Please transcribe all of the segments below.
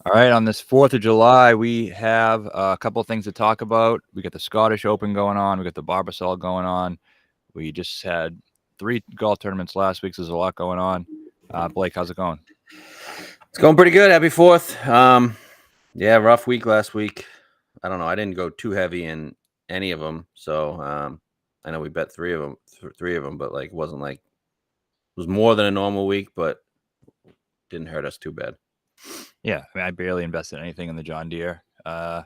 All right, on this 4th of July, we have a couple of things to talk about. We got the Scottish Open going on. We got the Barbasol going on. We just had 3 golf tournaments last week, so there's a lot going on. Blake, how's it going? It's going pretty good. Happy 4th. Yeah, rough week last week. I don't know. I didn't go too heavy in any of them. So I know we bet three of them, but like it wasn't like it was more than a normal week, but didn't hurt us too bad. Yeah, I mean, I barely invested anything in the John Deere. I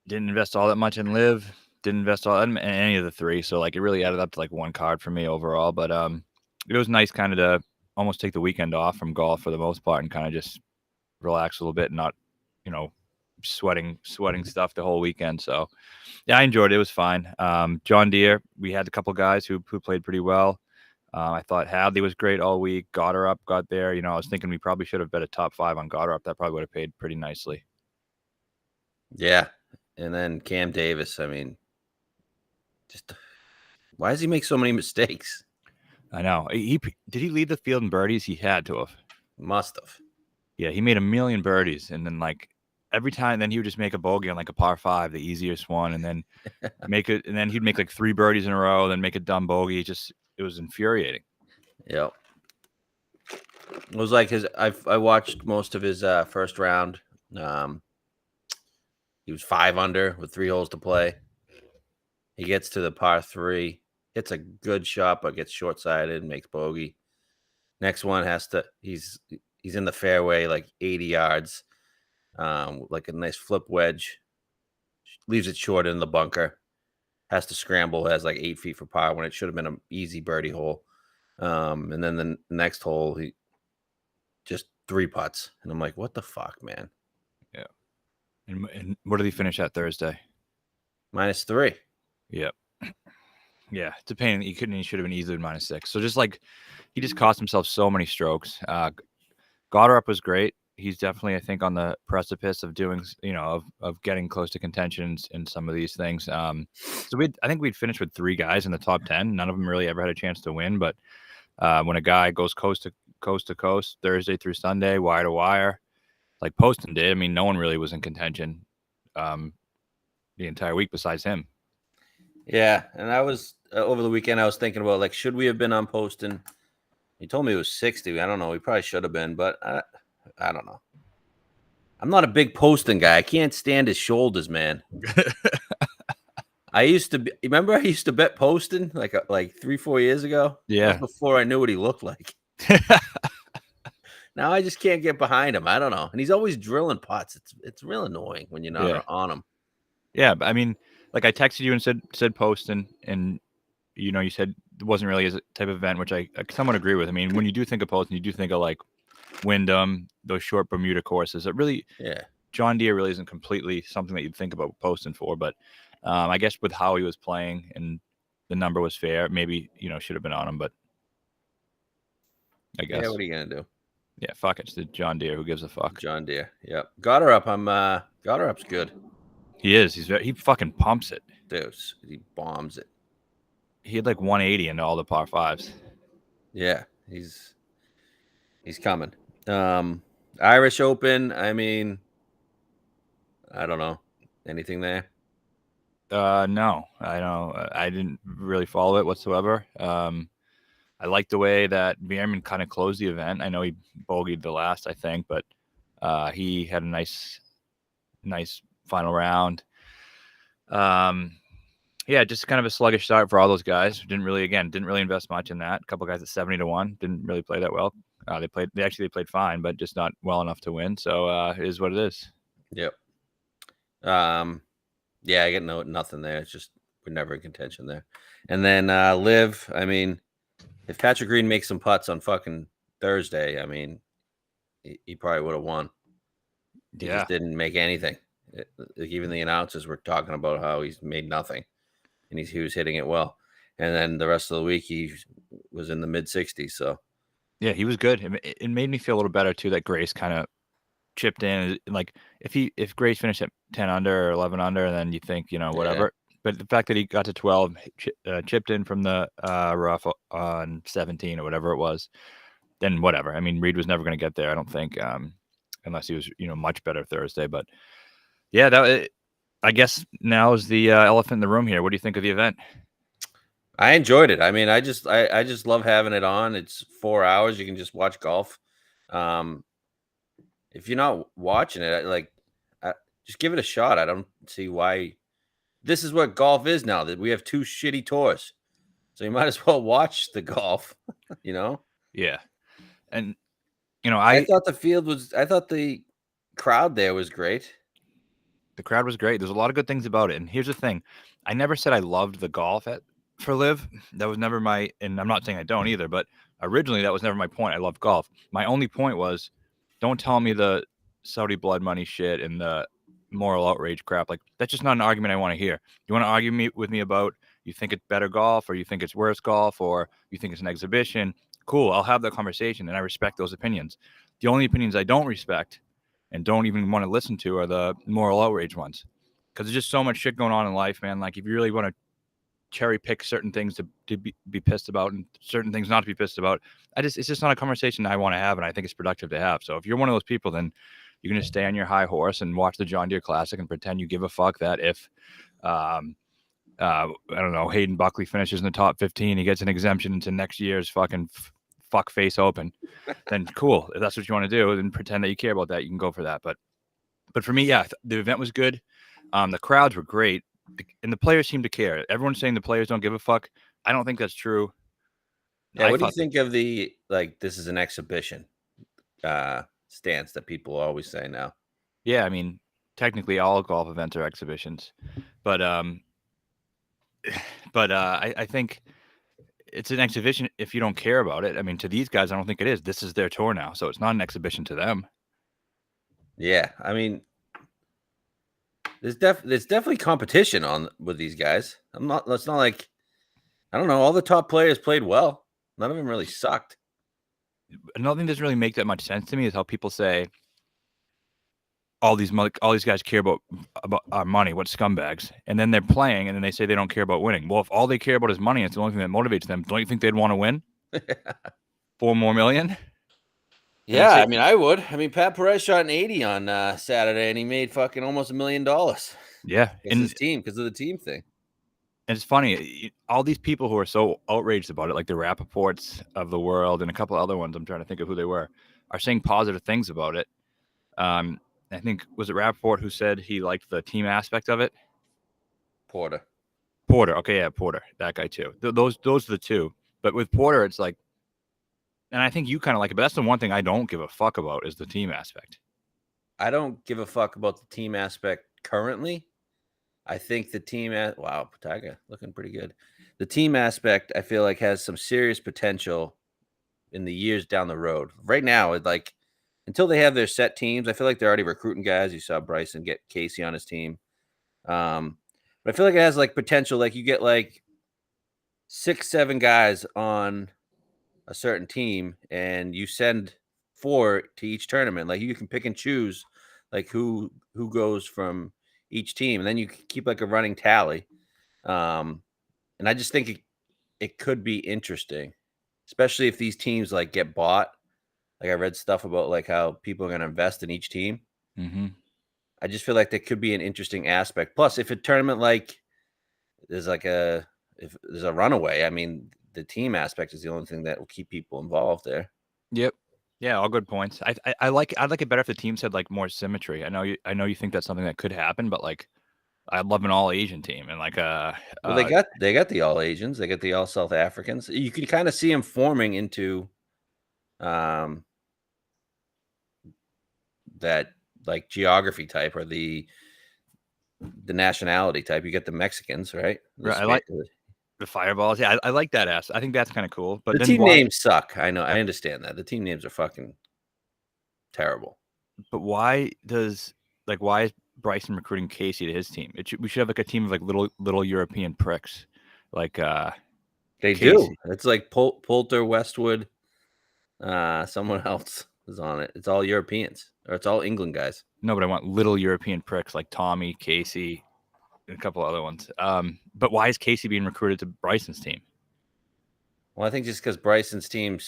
didn't invest all that much in Live. Didn't invest all in any of the 3. So like it really added up to like 1 card for me overall. But it was nice kind of to almost take the weekend off from golf for the most part and kind of just relax a little bit and not, sweating stuff the whole weekend. So yeah, I enjoyed it. It was fine. John Deere, we had a couple guys who played pretty well. I thought Hadley was great all week. Gotterup got there. I was thinking we probably should have bet a top 5 on Gotterup. That probably would have paid pretty nicely. Yeah. And then Cam Davis, I mean, just why does he make so many mistakes? I know. Did he lead the field in birdies? He had to have. Must have. Yeah, he made a million birdies, and then like every time, then he would just make a bogey on like a par 5, the easiest one, and then make it, and then he'd make like 3 birdies in a row, then make a dumb bogey. It was infuriating. Yep. It was like I watched most of his first round. He was 5 under with 3 holes to play. He gets to the par 3, hits a good shot, but gets short-sided, makes bogey. Next one he's in the fairway like 80 yards, like a nice flip wedge, leaves it short in the bunker, has to scramble, has like 8 feet for par when it should have been an easy birdie hole. And then the next hole, he just 3 putts. And I'm like, what the fuck, man? Yeah. And what did he finish at Thursday? -3. Yep. Yeah, it's a pain. He should have been easily -6. So just like he just cost himself so many strokes. Gotterup was great. He's definitely, I think, on the precipice of doing, of getting close to contention in some of these things. So I think we'd finished with 3 guys in the top 10. None of them really ever had a chance to win. But when a guy goes coast to coast, Thursday through Sunday, wire to wire, like Poston did, I mean, no one really was in contention the entire week besides him. Yeah, and I was over the weekend. I was thinking about like, should we have been on Poston? He told me it was 60. I don't know. We probably should have been, but I don't know. I'm not a big Poston guy. I can't stand his shoulders, man. I used to remember I used to bet Poston like 3-4 years ago. Yeah. That was before I knew what he looked like. Now I just can't get behind him. I don't know. And he's always drilling putts. It's real annoying when you're not on him. Yeah, but I mean, like I texted you and said Poston, and you said it wasn't really a type of event, which I somewhat agree with. I mean, when you do think of Poston, you do think of like Wyndham, those short Bermuda courses. It really, John Deere really isn't completely something that you'd think about Poston for. But I guess with how he was playing and the number was fair, maybe should have been on him. But I guess. Yeah, what are you gonna do? Yeah, fuck it. It's the John Deere. Who gives a fuck? John Deere. Yep. Gotterup. Gotterup's good. He is. He fucking pumps it. Dude, he bombs it. He had like 180 into all the par 5s. Yeah, he's coming. Irish Open. I mean, I don't know anything there. No, I know. I didn't really follow it whatsoever. I like the way that Bierman kind of closed the event. I know he bogeyed the last, I think, but he had a nice final round. Yeah, just kind of a sluggish start for all those guys. Didn't really invest much in that. A couple guys at 70-1 didn't really play that well. They played fine, but just not well enough to win. So it is what it is. Yep. Yeah, I get nothing there. It's just we're never in contention there. And then Live. I mean, if Patrick Green makes some putts on fucking Thursday, I mean, he probably would have won. He just didn't make anything. Even the announcers were talking about how he's made nothing, and he was hitting it well. And then the rest of the week, he was in the mid-60s. So, yeah, he was good. It made me feel a little better too that Grace kind of chipped in. Like if Grace finished at 10 under or 11 under, and then you think whatever. Yeah. But the fact that he got to 12, chipped in from the rough on 17 or whatever it was, then whatever. I mean, Reed was never going to get there, I don't think. unless he was, much better Thursday. But yeah, I guess now is the elephant in the room here. What do you think of the event? I enjoyed it. I mean, I just love having it on. It's 4 hours. You can just watch golf. If you're not watching it, just give it a shot. I don't see why. This is what golf is now. That we have 2 shitty tours, so you might as well watch the golf. Yeah, and I thought the crowd there was great. The crowd was great. There's a lot of good things about it. And here's the thing. I never said I loved the golf for Live. That was never and I'm not saying I don't either, but originally that was never my point. I love golf. My only point was, don't tell me the Saudi blood money shit and the moral outrage crap. Like, that's just not an argument I want to hear. You want to argue with me about you think it's better golf, or you think it's worse golf, or you think it's an exhibition? Cool. I'll have that conversation, and I respect those opinions. The only opinions I don't respect and don't even want to listen to are the moral outrage ones, because there's just so much shit going on in life, man. Like, if you really want to cherry pick certain things to be pissed about and certain things not to be pissed about, it's just not a conversation I want to have, and I think it's productive to have. So if you're one of those people, then you're going to stay on your high horse and watch the John Deere Classic and pretend you give a fuck that if I don't know, Hayden Buckley finishes in the top 15, he gets an exemption into next year's fucking fuck face open, then cool. If that's what you want to do, then pretend that you care about that. You can go for that. But for me, yeah, the event was good. The crowds were great, and the players seem to care. Everyone's saying the players don't give a fuck. I don't think that's true. Yeah, what do you think of the this is an exhibition stance that people always say now? Yeah, I mean, technically all golf events are exhibitions, but I think it's an exhibition if you don't care about it. I mean, to these guys, I don't think it is. This is their tour now, so it's not an exhibition to them. Yeah, I mean, there's definitely competition with these guys. It's not like, I don't know. All the top players played well. None of them really sucked. Another thing that doesn't really make that much sense to me is how people say all these guys care about our money. What scumbags? And then they're playing, and then they say they don't care about winning. Well, if all they care about is money, and it's the only thing that motivates them, don't you think they'd want to win? 4 more million? Yeah, I mean, I would. I mean, Pat Perez shot an 80 on Saturday, and he made fucking almost $1 million. Yeah, and his team, because of the team thing. And it's funny, all these people who are so outraged about it, like the Rappaports of the world and a couple other ones, I'm trying to think of who they were, are saying positive things about it. I think, was it Rappaport who said he liked the team aspect of it? Porter. Okay, yeah, Porter. That guy too. Those are the two. But with Porter, it's like, and I think you kind of like it, but that's the one thing I don't give a fuck about is the team aspect. I don't give a fuck about the team aspect currently. I think the team wow, Pataga looking pretty good. The team aspect, I feel like, has some serious potential in the years down the road. Right now, like, until they have their set teams, I feel like they're already recruiting guys. You saw Bryson get Casey on his team. But I feel like it has like potential. Like, you get like 6-7 guys on a certain team, and you send 4 to each tournament. Like, you can pick and choose like who goes from each team, and then you keep like a running tally. And I just think it could be interesting, especially if these teams like get bought. Like, I read stuff about like how people are going to invest in each team. Mm-hmm. I just feel like that could be an interesting aspect. Plus, if a tournament like if there's a runaway, I mean, the team aspect is the only thing that will keep people involved there. Yep. Yeah, all good points. I'd like it better if the teams had like more symmetry. I know you think that's something that could happen, but like, I'd love an all Asian team and like well, they got the all Asians, they got the all South Africans. You can kind of see them forming into that like geography type, or the nationality type. You get the Mexicans, right? I like the Fireballs. Yeah, I like that ass. I think that's kind of cool. But the team names suck. I know. I understand that. The team names are fucking terrible. But why is Bryson recruiting Casey to his team? We should have like a team of like little European pricks. Like they Casey. Do. It's like Poulter, Westwood, someone else is on it. It's all Europeans, or it's all England guys. No, but I want little European pricks like Tommy, Casey, and a couple other ones. But why is Casey being recruited to Bryson's team? Well, I think just because Bryson's team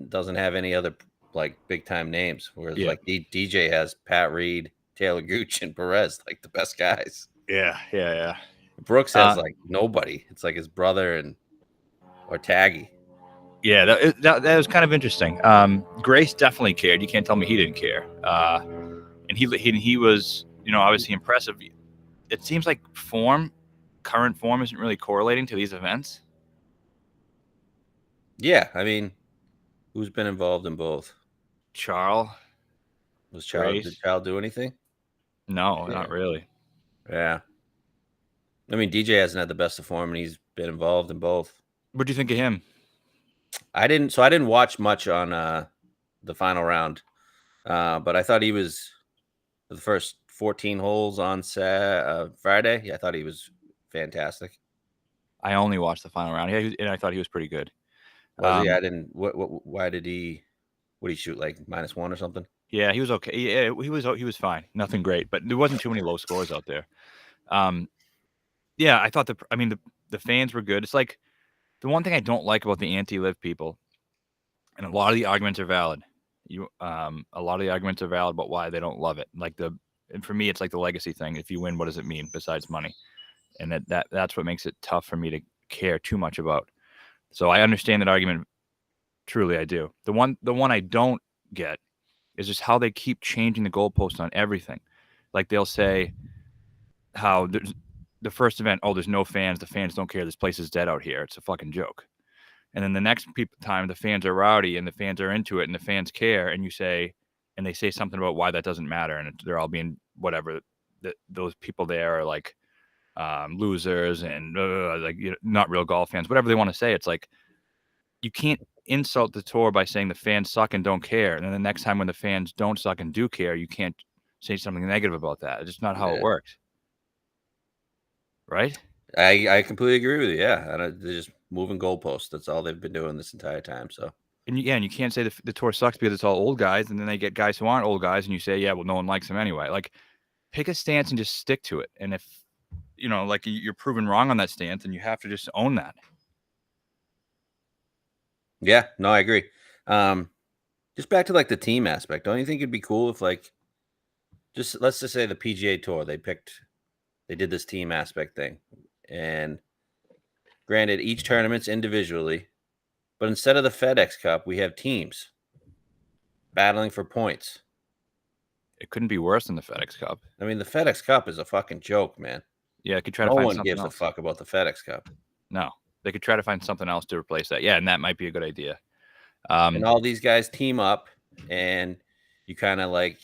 doesn't have any other like big time names, whereas Yeah. like DJ has Pat Reed, Taylor Gooch, and Perez, like the best guys. Yeah. Brooks has like nobody. It's like his brother or Taggy. Yeah, that was kind of interesting. Grace definitely cared. You can't tell me he didn't care. And he was, obviously impressive. It seems like current form isn't really correlating to these events. Yeah, I mean, who's been involved in both? Charles. Did Charles do anything? No, Yeah. not really. Yeah. I mean, DJ hasn't had the best of form, and he's been involved in both. What do you think of him? I didn't watch much on the final round, but I thought he was the first 14 holes on Friday. Yeah, I thought he was fantastic. I only watched the final round. Yeah, and I thought he was pretty good. Was he? I didn't. Why did he? What did he shoot, like -1 or something? Yeah, he was okay. Yeah, he was fine. Nothing great, but there wasn't too many low scores out there. Yeah, I thought the fans were good. It's like the one thing I don't like about the anti-live people, and a lot of the arguments are valid. A lot of the arguments are valid about why they don't love it. And for me, it's like the legacy thing. If you win, what does it mean besides money? And that's what makes it tough for me to care too much about. So I understand that argument. Truly, I do. The one I don't get is just how they keep changing the goalpost on everything. Like they'll say how there's the first event, there's no fans. The fans don't care. This place is dead out here. It's a fucking joke. And then the next time the fans are rowdy and the fans are into it and the fans care, and they say something about why that doesn't matter, and they're all being whatever. Those people there are like losers and not real golf fans, whatever they want to say. It's like you can't insult the tour by saying the fans suck and don't care, and then the next time when the fans don't suck and do care, you can't say something negative about that. It's just not how it works, right? I completely agree with you. Yeah, they're just moving goalposts. That's all they've been doing this entire time. So, and you can't say the tour sucks because it's all old guys, and then they get guys who aren't old guys, and you say, yeah, well, no one likes them anyway. Like, pick a stance and just stick to it. And if like you're proven wrong on that stance, and you have to just own that. Yeah, no, I agree. Just back to like the team aspect. Don't you think it'd be cool if let's just say the PGA Tour, they did this team aspect thing, and granted, each tournament's individually, but instead of the FedEx Cup, we have teams battling for points. It couldn't be worse than the FedEx Cup. I mean, the FedEx Cup is a fucking joke, man. Yeah, I could try to find something else. No one gives a fuck about the FedEx Cup. No, they could try to find something else to replace that. Yeah, and that might be a good idea. And all these guys team up, and you kind of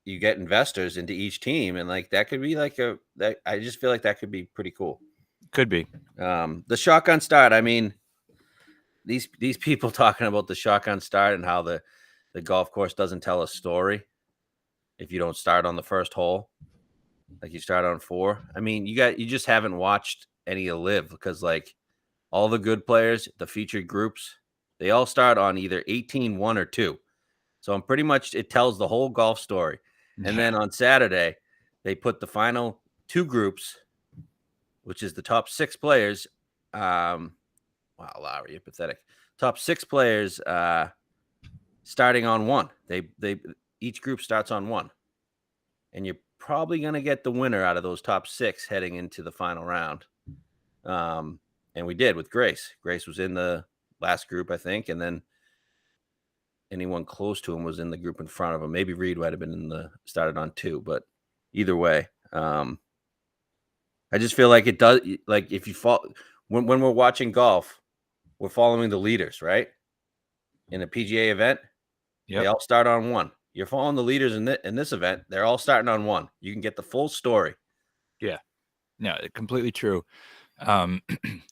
you get investors into each team, and like that could be I just feel like that could be pretty cool. Could be. The shotgun start. I mean, these people talking about the shotgun start and how the golf course doesn't tell a story if you don't start on the first hole, like you start on 4. I mean, you just haven't watched any of LIV, because like all the good players, the featured groups, they all start on either 18, 1, or 2. So pretty much it tells the whole golf story. And then on Saturday, they put the final 2 groups, which is the top 6 players. Wow, Lowry, you're pathetic. Top 6 players starting on 1. They each group starts on 1. And you're probably going to get the winner out of those top 6 heading into the final round. And we did with Grace. Grace was in the last group, I think, and then anyone close to him was in the group in front of him. Maybe Reed might have been started on 2, but either way, I just feel like it does. Like if you fall when we're watching golf, we're following the leaders, right? In a PGA event, They all start on 1. You're following the leaders in this event. They're all starting on 1. You can get the full story. Yeah, no, completely true. And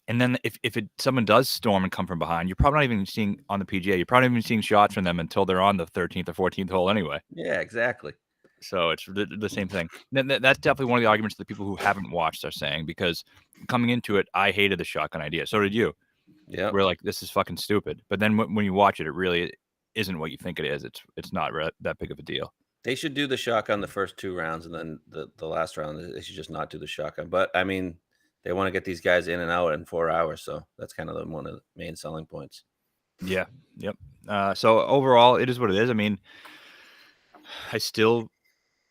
then if someone does storm and come from behind, you're probably not even seeing on the PGA. You're probably not even seeing shots from them until they're on the 13th or 14th hole anyway. Yeah, exactly. So it's the same thing. That's definitely one of the arguments that the people who haven't watched are saying, because coming into it, I hated the shotgun idea. So did you. Yeah, we're like, this is fucking stupid. But then when you watch it, it really isn't what you think it is. It's not that big of a deal. They should do the shotgun the first 2 rounds, and then the last round they should just not do the shotgun. But I mean, they want to get these guys in and out in 4 hours, so that's kind of one of the main selling points. Yeah. Yep. So overall, it is what it is. I mean, I still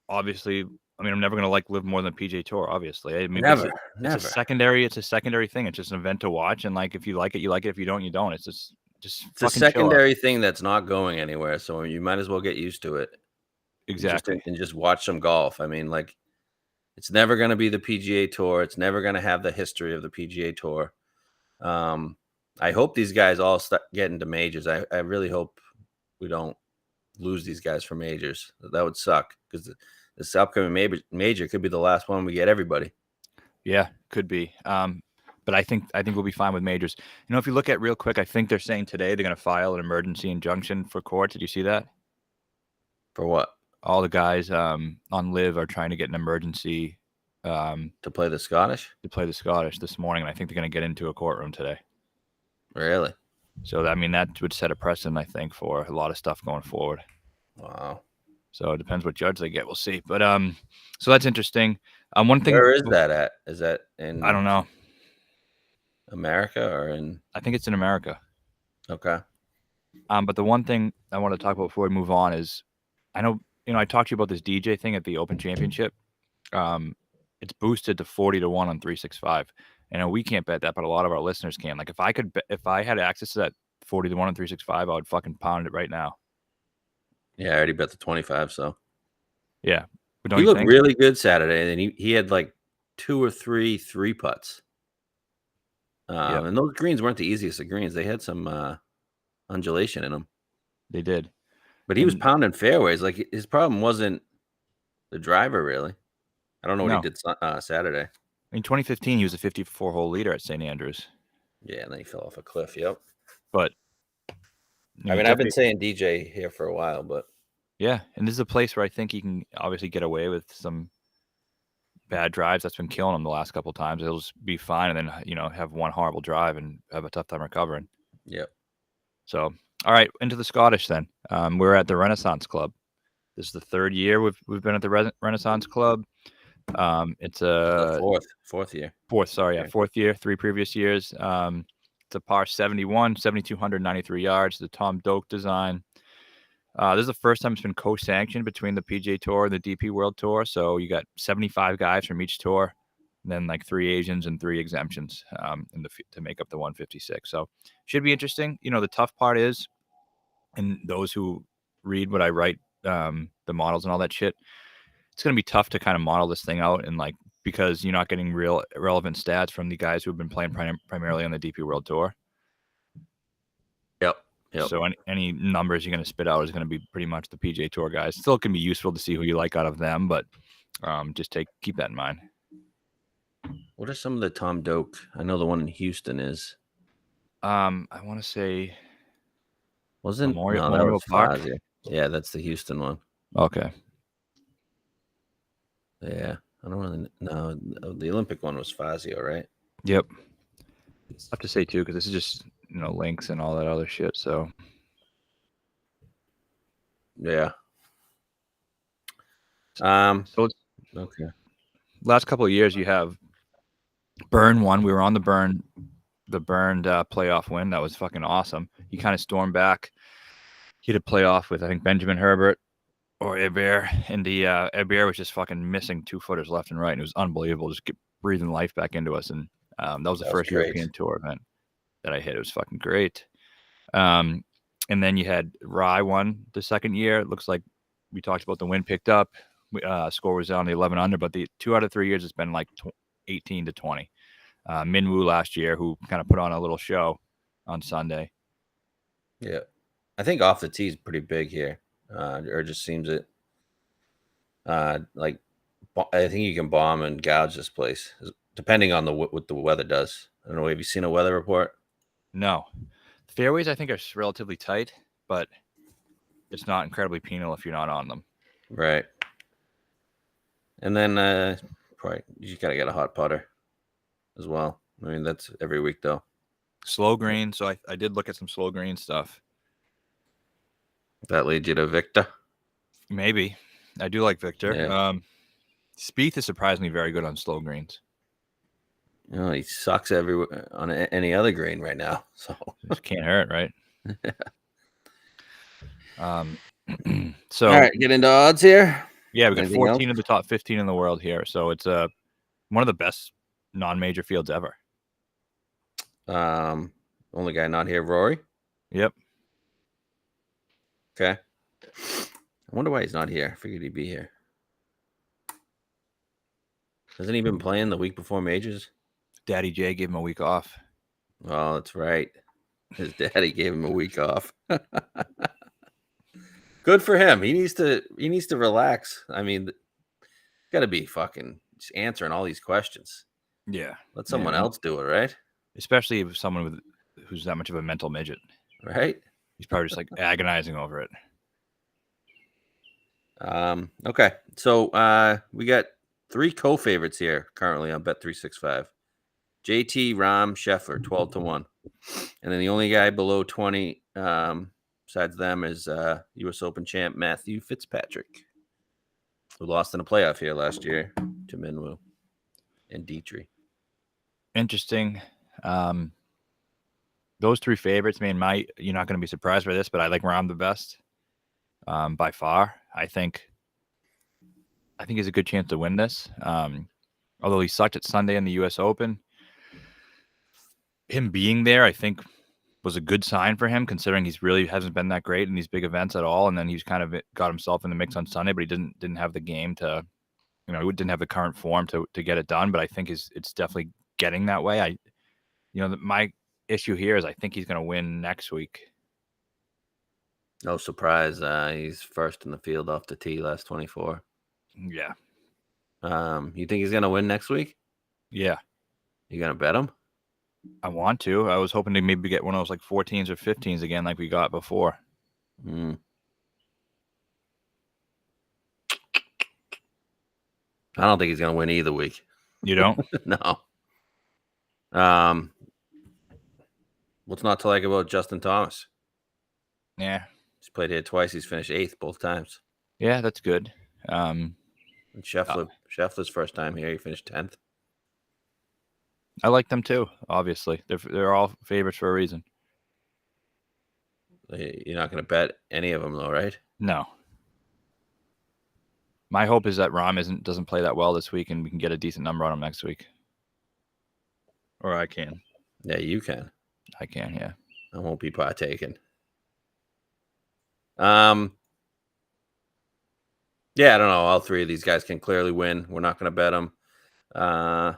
obviously. I mean, I'm never gonna live more than PJ Tour. Obviously, I mean, Never, it's never. a secondary. It's a secondary thing. It's just an event to watch, and if you like it, you like it. If you don't, you don't. It's just It's a fucking chill out. secondary thing that's not going anywhere, so you might as well get used to it. Exactly. And just watch some golf. I mean, it's never going to be the PGA Tour. It's never going to have the history of the PGA Tour. I hope these guys all start getting to majors. I really hope we don't lose these guys for majors. That would suck because this upcoming major could be the last one we get everybody. Yeah, could be. But I think we'll be fine with majors. You know, if you look at real quick, I think they're saying today they're going to file an emergency injunction for court. Did you see that? For what? All the guys on Live are trying to get an emergency to play the Scottish this morning, and I think they're going to get into a courtroom today. Really? So I mean, that would set a precedent, I think, for a lot of stuff going forward. Wow. So it depends what judge they get. We'll see. But so that's interesting. One thing. Where is that at? Is that in? I don't know. America or in? I think it's in America. Okay. But the one thing I want to talk about before we move on is, I know, I talked to you about this DJ thing at the Open Championship. It's boosted to 40 to 1 on 365. And we can't bet that, but a lot of our listeners can. Like, if I had access to that 40 to 1 on 365, I would fucking pound it right now. Yeah, I already bet the 25. So yeah, but he looked really good Saturday, and he had like 2 or 3 putts. Yep. And those greens weren't the easiest of greens. They had some undulation in them. They did. But he was pounding fairways. Like, his problem wasn't the driver, really. I don't know what he did Saturday. In 2015, he was a 54-hole leader at St. Andrews. Yeah, and then he fell off a cliff. Yep. But I mean, I've been saying DJ here for a while, but yeah, and this is a place where I think he can obviously get away with some bad drives. That's been killing him the last couple of times. He'll just be fine, and then have one horrible drive and have a tough time recovering. Yep. So, all right, into the Scottish then. We're at the Renaissance Club. This is the third year we've been at the Renaissance Club. It's a fourth year. Fourth year, 3 previous years. It's a par 71, 7,293 yards. The Tom Doak design. This is the first time it's been co-sanctioned between the PGA Tour and the DP World Tour. So you got 75 guys from each tour, and then like 3 Asians and 3 exemptions to make up the 156. So should be interesting. The tough part is, and those who read what I write, the models and all that shit, it's going to be tough to kind of model this thing out, and because you're not getting real relevant stats from the guys who have been playing primarily on the DP World Tour. Yep. So any numbers you're going to spit out is going to be pretty much the PGA Tour guys. Still can be useful to see who you like out of them, but just keep that in mind. What are some of the Tom Doak? I know the one in Houston is. I want to say wasn't Memorial Park. Fazio. Yeah, that's the Houston one. Okay. Yeah, I don't really know. The Olympic one was Fazio, right? Yep. I have to say too, because this is just links and all that other shit. So yeah. So okay. Last couple of years, you have Burn won. We were on the Burned playoff win. That was fucking awesome. He kind of stormed back. He had a playoff with, I think, Benjamin Herbert or Hebert, and the Hebert was just fucking missing 2-footers left and right, and it was unbelievable. Just breathing life back into us, and that was the first European Tour event that I hit. It was fucking great. And then you had Rye won the second year. It looks like we talked about the win picked up. Score was down to 11 under, but the 2 out of 3 years it's been like 18 to 20. Min Woo last year, who kind of put on a little show on Sunday. Yeah, I think off the tee is pretty big here, or just seems it. Like, I think you can bomb and gouge this place, depending on what the weather does. I don't know. Have you seen a weather report? No. Fairways, I think, are relatively tight, but it's not incredibly penal if you're not on them. Right. And then probably you just gotta get a hot putter as well. I mean, that's every week though. Slow green. So I did look at some slow green stuff. That leads you to Victor? Maybe. I do like Victor. Yeah. Spieth is surprisingly very good on slow greens. He sucks everywhere on any other green right now. So it can't hurt, right? So All right, get into odds here. yeah, we got Anything 14 else? of the top 15 in the world here. So it's one of the best non-major fields ever. Only guy not here, Rory. Yep. Okay. I wonder why he's not here. I figured he'd be here. Hasn't he been playing the week before majors? Daddy J gave him a week off. Oh, that's right. His daddy gave him a week off. Good for him. He needs to relax. I mean, got to be fucking just answering all these questions. Yeah. Let someone else do it, right? Especially if someone who's that much of a mental midget. Right? He's probably just like agonizing over it. Okay. So we got 3 co-favorites here currently on Bet365. JT, Rahm, Scheffler, 12-1. And then the only guy below 20 besides them is US Open champ Matthew Fitzpatrick, who lost in a playoff here last year to Minwoo and Dietrich. Interesting. Those 3 favorites, man, you're not going to be surprised by this, but I like Rahm the best by far. I think he's a good chance to win this. Although he sucked at Sunday in the US Open, him being there, I think, was a good sign for him, considering he's really hasn't been that great in these big events at all. And then he's kind of got himself in the mix on Sunday, but he didn't have the game to, he didn't have the current form to get it done. But I think it's definitely getting that way. My issue here is I think he's going to win next week. No surprise. He's first in the field off the tee last 24. Yeah. You think he's going to win next week? Yeah. You going to bet him? I want to. I was hoping to maybe get one of those like 14s or 15s again like we got before. I don't think he's going to win either week. You don't? No. What's not to like about Justin Thomas? Yeah. He's played here twice. He's finished 8th both times. Yeah, that's good. And Scheffler's first time here, he finished 10th. I like them too. Obviously, they're all favorites for a reason. You're not going to bet any of them, though, right? No. My hope is that Rahm doesn't play that well this week, and we can get a decent number on him next week. Or I can. Yeah, you can. I can. Yeah. I won't be partaking. Yeah, I don't know. All 3 of these guys can clearly win. We're not going to bet them. I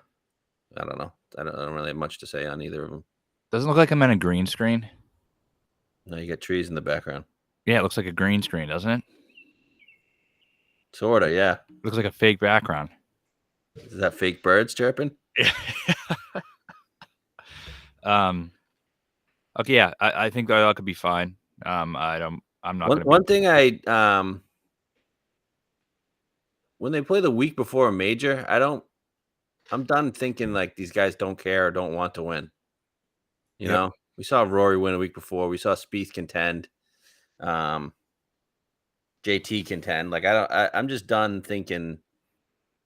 don't know. I don't really have much to say on either of them. Doesn't look like I'm in a green screen. No, you got trees in the background. Yeah, it looks like a green screen, doesn't it? Sorta, yeah. Looks like a fake background. Is that fake birds chirping? Okay, yeah, I think that could be fine. I'm not. One thing when they play the week before a major, I'm done thinking like these guys don't care or don't want to win. You know, we saw Rory win a week before. We saw Spieth contend. JT contend. Like I'm just done thinking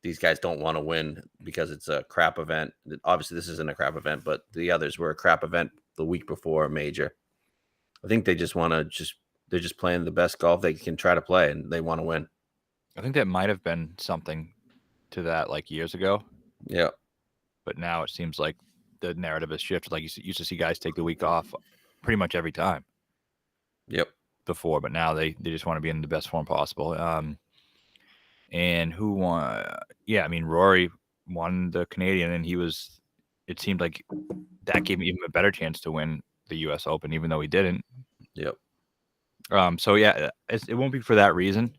these guys don't want to win because it's a crap event. Obviously, this isn't a crap event, but the others were a crap event the week before a major. I think they just want to they're just playing the best golf they can try to play, and they want to win. I think that might have been something to that like years ago. Yeah. But now it seems like the narrative has shifted. Like you used to see guys take the week off pretty much every time. Yep. Before, but now they just want to be in the best form possible. And who won? Yeah, I mean Rory won the Canadian, and it seemed like that gave him even a better chance to win the U.S. Open, even though he didn't. Yep. So yeah, it won't be for that reason,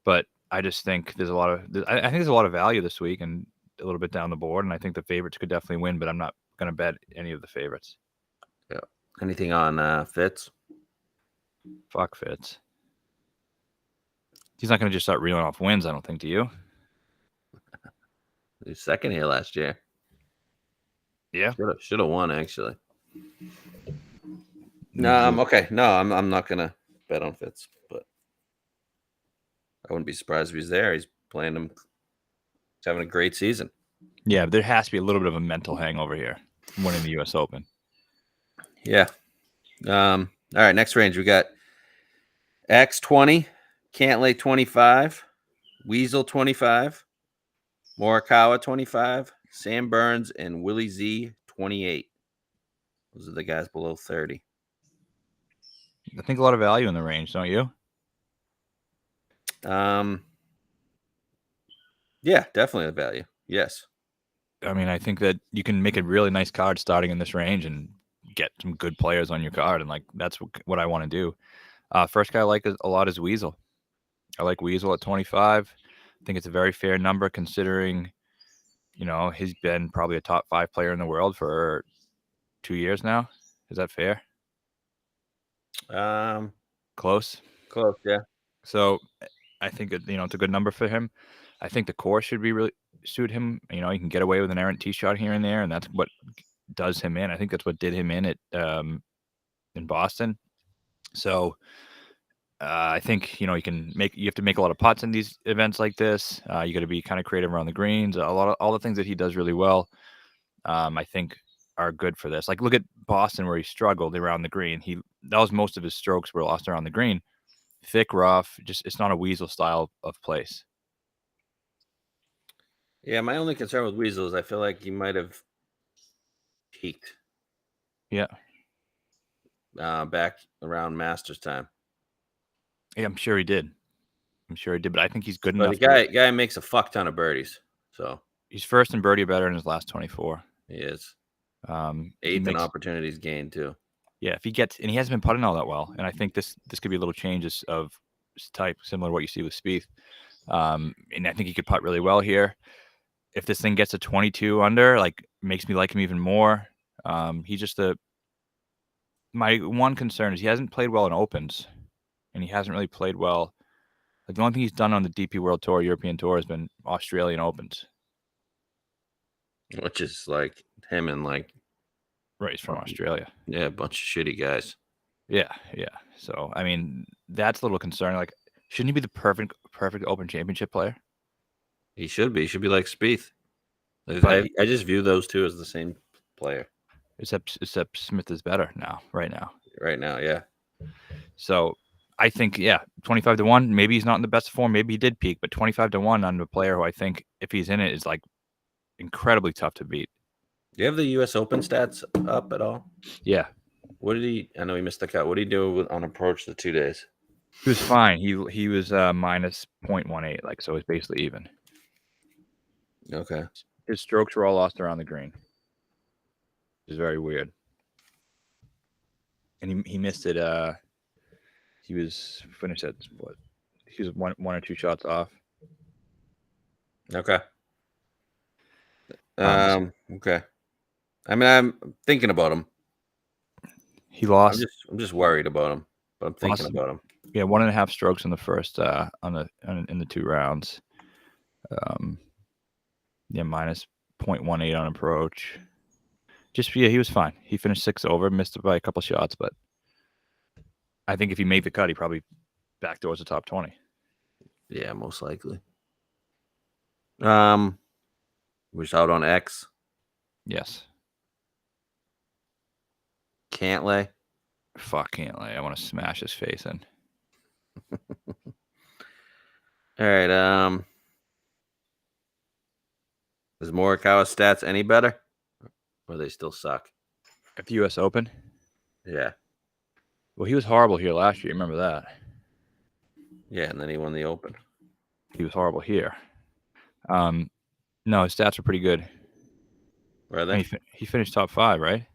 but I just think there's I think there's a lot of value this week and a little bit down the board, and I think the favorites could definitely win, but I'm not going to bet any of the favorites. Yeah. Anything on Fitz? Fuck Fitz. He's not going to just start reeling off wins, I don't think. Do you? He was second here last year. Yeah. Should have won actually. No, okay. No, I'm not gonna bet on Fitz, but I wouldn't be surprised if he's there. He's playing him. He's having a great season. Yeah, there has to be a little bit of a mental hangover here, winning the U.S. Open. Yeah. All right, next range we got X 20, Cantlay 25, Weasel 25, Morikawa 25, Sam Burns, and Willie Z 28. Those are the guys below 30. I think a lot of value in the range, don't you? Yeah, definitely the value. Yes. I mean, I think that you can make a really nice card starting in this range and get some good players on your card, and like that's what I want to do. First guy I like a lot is Weasel. I like Weasel at 25. I think it's a very fair number considering, he's been probably a top 5 player in the world for 2 years now. Is that fair? Close. Close, yeah. So I think it's a good number for him. I think the course should be really suit him. He can get away with an errant tee shot here and there, and that's what does him in. I think that's what did him in at in Boston. So I think you have to make a lot of putts in these events like this. You got to be kind of creative around the greens. All the things that he does really well, I think, are good for this. Like look at Boston where he struggled around the green. That was most of his strokes were lost around the green. Thick, rough, it's not a Weasel style of place. Yeah, my only concern with Weasel is I feel like he might have peaked. Yeah. Back around Masters time. Yeah, I'm sure he did. But I think he's good But enough. The guy makes a fuck ton of birdies. So he's first in birdie better in his last 24. He is. 8th in opportunities gained too. Yeah, if he gets, and he hasn't been putting all that well, and I think this could be a little changes of type, similar to what you see with Spieth. And I think he could putt really well here. If this thing gets a 22 under, like makes me like him even more. He's just my one concern is he hasn't played well in opens, and he hasn't really played well. Like the only thing he's done on the DP World Tour, European Tour, has been Australian Opens, which is like him and like. Right, he's from Australia. Yeah, a bunch of shitty guys. Yeah. So I mean, that's a little concerning. Like, shouldn't he be the perfect Open Championship player? He should be. He should be like Spieth. I just view those two as the same player. Except Smith is better now. Right now, yeah. So I think 25-1. Maybe he's not in the best form. Maybe he did peak, but 25-1 on a player who I think if he's in it is like incredibly tough to beat. Do you have the U.S. Open stats up at all? Yeah. What did he? I know he missed the cut. What did he do on approach the 2 days? He was fine. He was minus 0.18, like so it's basically even. Okay. His strokes were all lost around the green. Which is very weird. And he missed it. He was finished at what? He was one or two shots off. Okay. Okay. I mean, I'm thinking about him. He lost. I'm just worried about him, but I'm thinking about him. Yeah, 1.5 strokes in the first in the 2 rounds. Minus 0.18 on approach. He was fine. He finished 6 over, missed by a couple shots, but I think if he made the cut, he probably backdoors the top 20. Yeah, most likely. Was out on X. Yes. Cantlay. Fuck Cantlay. I want to smash his face in. All right. Is Morikawa's stats any better? Or they still suck? At the U.S. Open? Yeah. Well, he was horrible here last year. Remember that? Yeah, and then he won the Open. He was horrible here. No, his stats are pretty good. Were they? He finished top 5, right?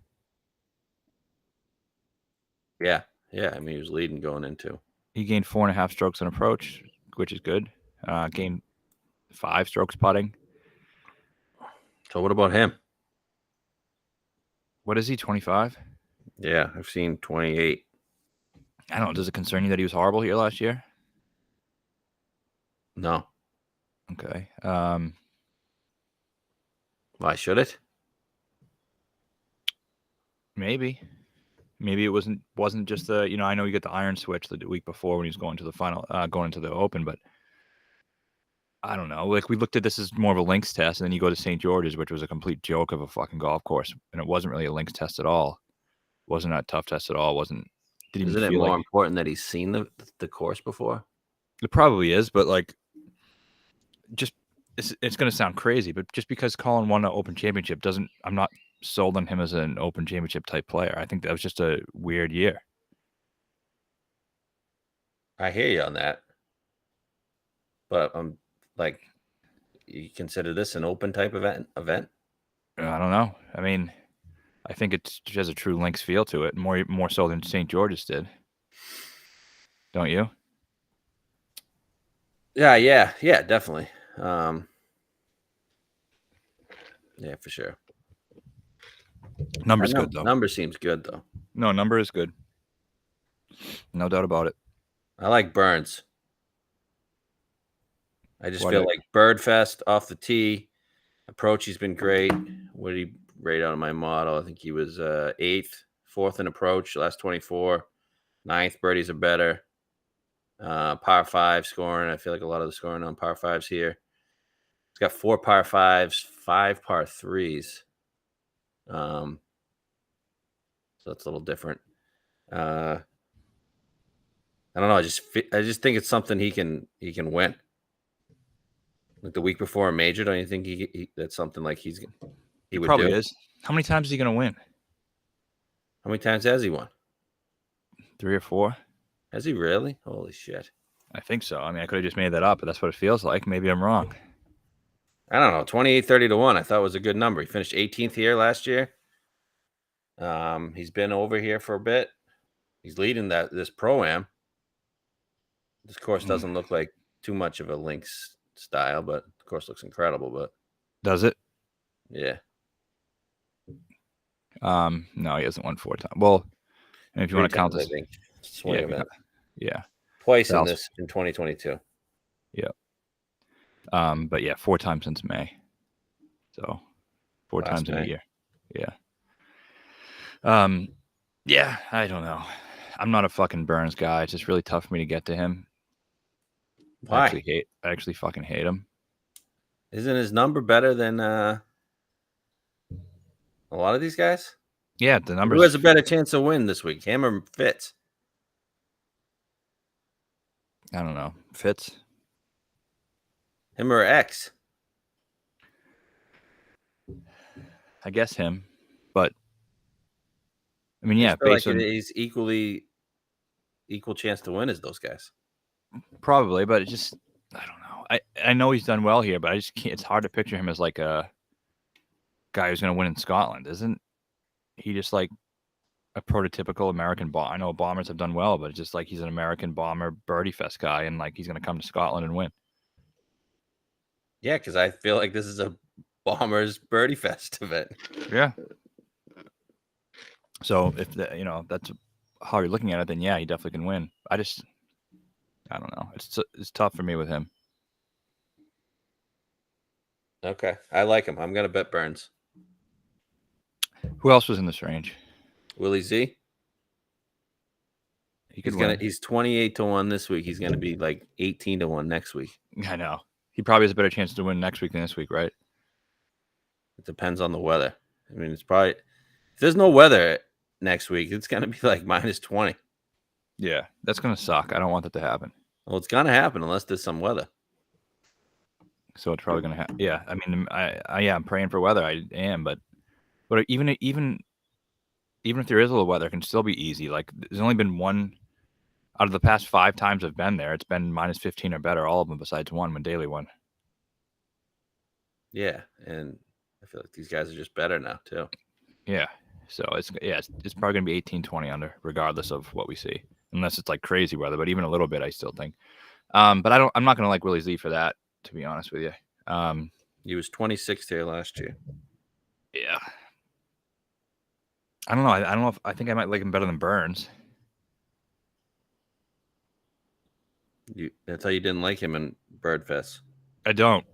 Yeah. I mean, he was leading going into. He gained 4.5 strokes on approach, which is good. Gained 5 strokes putting. So what about him? What is he, 25? Yeah, I've seen 28. I don't know. Does it concern you that he was horrible here last year? No. Okay. Why should it? Maybe it wasn't just the, I know you get the iron switch the week before when he was going to the final, going into the Open, but I don't know. Like we looked at this as more of a links test, and then you go to St. George's, which was a complete joke of a fucking golf course, and it wasn't really a links test at all. It wasn't a tough test at all. It wasn't didn't Isn't even it feel more like important that he's seen the course before? it probably is, but like just it's going to sound crazy, but just because Colin won an Open Championship doesn't. I'm not sold on him as an Open Championship type player. I think that was just a weird year. I hear you on that, but I'm like, you consider this an Open type event? I don't know. I mean, I think it has a true links feel to it, more so than St. George's did. Don't you? Yeah, definitely. Yeah, for sure. Number's good though. Number seems good though. No, number is good. No doubt about it. I like Burns. I just Why feel do- like Birdfest off the tee approach. He's been great. What did he rate out of my model? I think he was 8th, 4th in approach, last 24. 9th birdies are better. Par 5 scoring. I feel like a lot of the scoring on par 5s here. He's got 4 par 5s, 5 par 3s. So that's a little different. I don't know. I just think it's something he can win. Like the week before a major, don't you think that's something like he would probably do? is. How many times is he going to win? How many times has he won? 3 or 4? Has he really? Holy shit. I think so. I mean, I could have just made that up, but that's what it feels like. Maybe I'm wrong. I don't know. 28, 30 to 1. I thought was a good number. He finished 18th here last year. He's been over here for a bit. He's leading this pro-am. This course doesn't look like too much of a links style, but the course looks incredible. But does it? Yeah. No, he hasn't won 4 times. Well, and if you want to count this, I think. Swing event. Yeah. Twice in 2022. Yeah. But yeah, 4 times since May. So 4 times in a year. Yeah. Yeah, I don't know. I'm not a fucking Burns guy. It's just really tough for me to get to him. Why? I actually fucking hate him. Isn't his number better than a lot of these guys? Yeah, the numbers. Who has a better chance to win this week, him or Fitz? I don't know. Fitz? Him or X? I guess him. But I mean, yeah, based on he's equal chance to win as those guys. Probably, but it just I don't know. I know he's done well here, but I just can't. It's hard to picture him as like a guy who's going to win in Scotland. Isn't he just like a prototypical American bomber? I know bombers have done well, but it's just like he's an American bomber birdie fest guy, and like he's going to come to Scotland and win. Yeah, because I feel like this is a bombers birdie fest event. Yeah. So if that's how you're looking at it, then yeah, he definitely can win. I don't know. It's tough for me with him. Okay, I like him. I'm gonna bet Burns. Who else was in this range? Willie Z. He's 28 to 1 this week. He's gonna be like 18 to 1 next week. I know. He probably has a better chance to win next week than this week, right? It depends on the weather. I mean, it's probably if there's no weather next week, it's gonna be like -20. Yeah, that's gonna suck. I don't want that to happen. Well, it's gonna happen unless there's some weather. So it's probably gonna happen. Yeah, I mean, I'm praying for weather. I am, but even if there is a little weather, it can still be easy. Like there's only been one out of the past 5 times I've been there. It's been -15 or better, all of them besides one when Daly won. Yeah, and I feel like these guys are just better now too. Yeah, so it's probably gonna be 18, 20 under, regardless of what we see, unless it's like crazy weather. But even a little bit, I still think. But I'm not gonna like Willie Z for that, to be honest with you. He was 26th here last year. Yeah. I don't know. I don't know if I think I might like him better than Burns. That's how you didn't like him in Birdfest. I don't,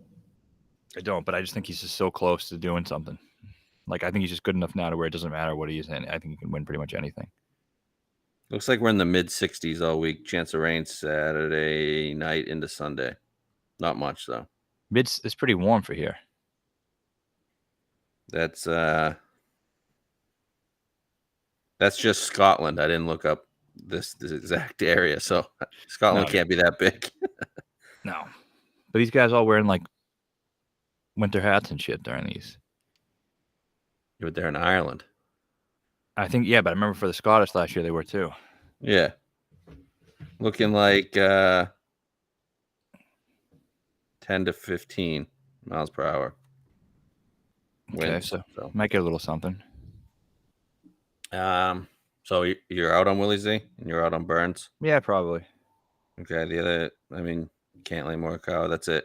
but I just think he's just so close to doing something. Like, I think he's just good enough now to where it doesn't matter what he's in. I think he can win pretty much anything. Looks like we're in the mid-60s all week. Chance of rain Saturday night into Sunday. Not much, though. It's pretty warm for here. That's just Scotland. I didn't look up this exact area. So Scotland No, can't be that big. no. But these guys all wearing like winter hats and shit during these. But they're in Ireland. I think, yeah, but I remember for the Scottish last year they were too. Yeah. Looking like 10 to 15 miles per hour. Okay, Winds, so might get a little something. So you're out on Willie Z and you're out on Burns. Yeah, probably. Okay. The other, Cantley, Morikawa. That's it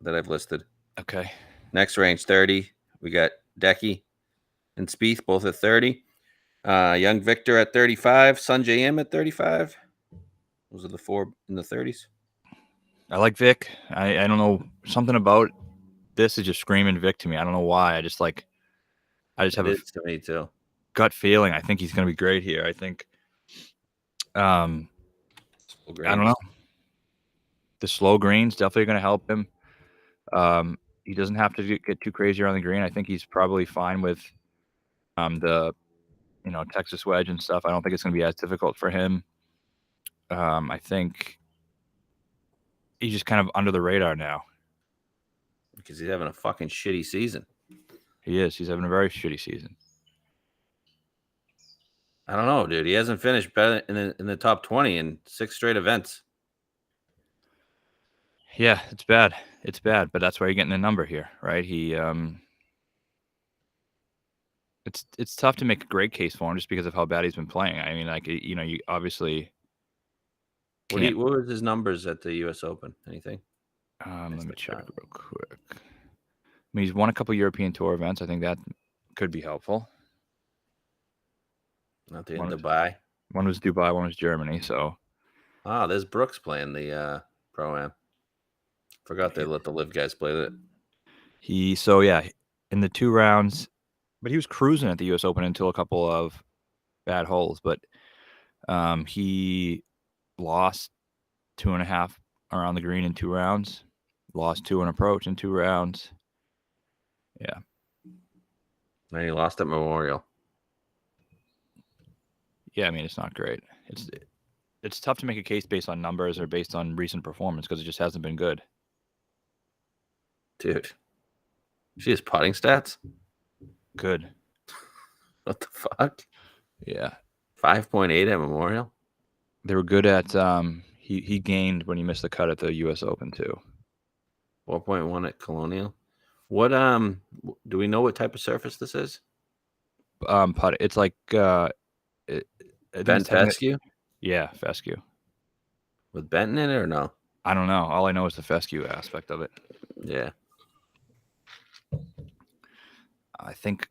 that I've listed. Okay. Next range 30. We got Decky and Spieth both at 30. Young Victor at 35. Sanjay M at 35. Those are the four in the 30s. I like Vic. I don't know, something about this is just screaming Vic to me. I don't know why. I just have It is to me too. gut feeling. I think he's going to be great here. I think. I don't know. The slow greens definitely going to help him. He doesn't have to get too crazy around the green. I think he's probably fine with the Texas wedge and stuff. I don't think it's going to be as difficult for him. I think he's just kind of under the radar now. Because he's having a fucking shitty season. He is. He's having a very shitty season. I don't know, dude. He hasn't finished better in the top 20 in 6 straight events. Yeah, it's bad. It's bad, but that's why you're getting the number here, right? It's tough to make a great case for him just because of how bad he's been playing. I mean, like, you obviously can't. What was his numbers at the U.S. Open? Anything? Let me check real quick. I mean, he's won a couple European Tour events. I think that could be helpful. Not in Dubai. One was Dubai, one was Germany. So, there's Brooks playing the Pro-Am. Forgot they let the live guys play that. In the 2 rounds, but he was cruising at the U.S. Open until a couple of bad holes. But he lost 2.5 around the green in 2 rounds, lost 2 in approach in 2 rounds. Yeah. And he lost at Memorial. Yeah, I mean, it's not great. It's tough to make a case based on numbers or based on recent performance because it just hasn't been good. Dude. See his putting stats? Good. What the fuck? Yeah. 5.8 at Memorial. They were good at he gained when he missed the cut at the US Open too. 4.1 at Colonial. What do we know what type of surface this is? Putt. It's like Bent fescue? Yeah, fescue. With Benton in it or no? I don't know. All I know is the fescue aspect of it. Yeah. I think.